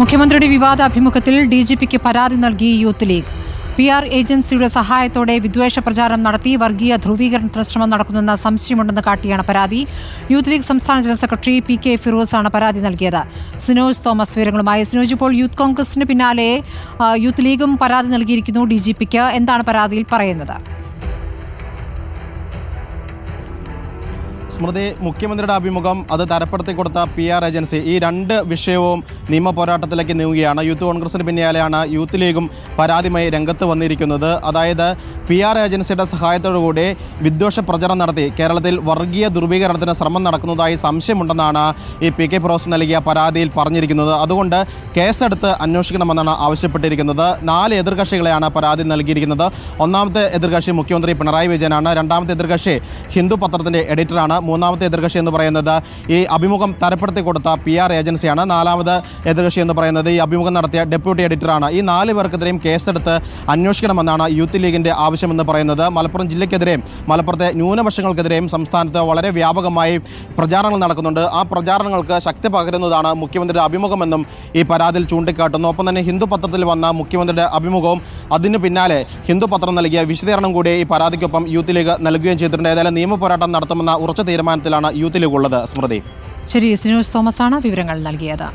മുഖ്യമന്ത്രിയുടെ വിവാദ അഭിമുഖത്തിൽ ഡിജിപിക്ക് പരാതി നൽകി യൂത്ത് ലീഗ്. PR ഏജൻസിയുടെ സഹായത്തോടെ വിദ്വേഷ പ്രചാരണം നടത്തി വർഗീയ ധ്രുവീകരണത്തിന് ശ്രമം നടക്കുന്നെന്ന സംശയമുണ്ടെന്ന് കാട്ടിയാണ് പരാതി. യൂത്ത് ലീഗ് സംസ്ഥാന ജനറൽ സെക്രട്ടറി PK ഫിറോസാണ് പരാതി നൽകിയത്. സിനോജ് തോമസ് വിവരങ്ങളുമായി. സിനോജ്, ഇപ്പോൾ യൂത്ത് കോൺഗ്രസിന് പിന്നാലെ യൂത്ത് ലീഗും പരാതി നൽകിയിരിക്കുന്നു DGPക്ക്. എന്താണ് പരാതിയിൽ പറയുന്നത്? സ്മൃതി, മുഖ്യമന്ത്രിയുടെ അഭിമുഖം അത് തരപ്പെടുത്തി കൊടുത്ത PR ഏജൻസി, ഈ രണ്ട് വിഷയവും നിയമ പോരാട്ടത്തിലേക്ക് നീങ്ങുകയാണ്. യൂത്ത് കോൺഗ്രസിന് പിന്നാലെയാണ് യൂത്ത് ലീഗും പരാതിയുമായി രംഗത്ത് വന്നിരിക്കുന്നത്. അതായത് PR ഏജൻസിയുടെ സഹായത്തോടുകൂടി വിദ്വേഷ പ്രചരണം നടത്തി കേരളത്തിൽ വർഗീയ ധ്രുവീകരണത്തിന് ശ്രമം നടക്കുന്നതായി സംശയമുണ്ടെന്നാണ് ഈ PK ഫിറോസ് നൽകിയ പരാതിയിൽ പറഞ്ഞിരിക്കുന്നത്. അതുകൊണ്ട് കേസെടുത്ത് അന്വേഷിക്കണമെന്നാണ് ആവശ്യപ്പെട്ടിരിക്കുന്നത്. 4 എതിർകക്ഷികളെയാണ് പരാതി നൽകിയിരിക്കുന്നത്. ഒന്നാമത്തെ എതിർകക്ഷി മുഖ്യമന്ത്രി പിണറായി വിജയനാണ്. രണ്ടാമത്തെ എതിർകക്ഷി ഹിന്ദു പത്രത്തിൻ്റെ എഡിറ്ററാണ്. മൂന്നാമത്തെ എതിർകക്ഷി എന്ന് പറയുന്നത് ഈ അഭിമുഖം തരപ്പെടുത്തി കൊടുത്ത PR ഏജൻസിയാണ്. നാലാമത് എതിർകക്ഷി എന്ന് പറയുന്നത് ഈ അഭിമുഖം നടത്തിയ ഡെപ്യൂട്ടി എഡിറ്ററാണ്. ഈ 4 പേർക്കെതിരെയും കേസെടുത്ത് അന്വേഷിക്കണമെന്നാണ് യൂത്ത് ലീഗിൻ്റെ ആവശ്യമെന്ന് പറയുന്നത്. മലപ്പുറം ജില്ലയ്ക്കെതിരെയും മലപ്പുറത്തെ ന്യൂനപക്ഷങ്ങൾക്കെതിരെയും സംസ്ഥാനത്ത് വളരെ വ്യാപകമായി പ്രചാരണങ്ങൾ നടക്കുന്നുണ്ട്. ആ പ്രചാരണങ്ങൾക്ക് ശക്തി പകരുന്നതാണ് മുഖ്യമന്ത്രിയുടെ അഭിമുഖമെന്നും ഈ പരാതിയിൽ ചൂണ്ടിക്കാട്ടുന്നു. ഒപ്പം തന്നെ ഹിന്ദു പത്രത്തിൽ വന്ന മുഖ്യമന്ത്രിയുടെ അഭിമുഖവും അതിന് പിന്നാലെ ഹിന്ദു പത്രം നൽകിയ വിശദീകരണം കൂടി ഈ പരാതിക്കൊപ്പം യൂത്ത് ലീഗ് നൽകുകയും ചെയ്തിട്ടുണ്ട്. ഏതായാലും നിയമ പോരാട്ടം നടത്തുമെന്ന ഉറച്ച തീരുമാനത്തിലാണ് യൂത്ത് ലീഗ് ഉള്ളത്. സ്മൃതി. ശരി, സിനോജ് തോമസ് ആണ് വിവരങ്ങൾ നൽകിയത്.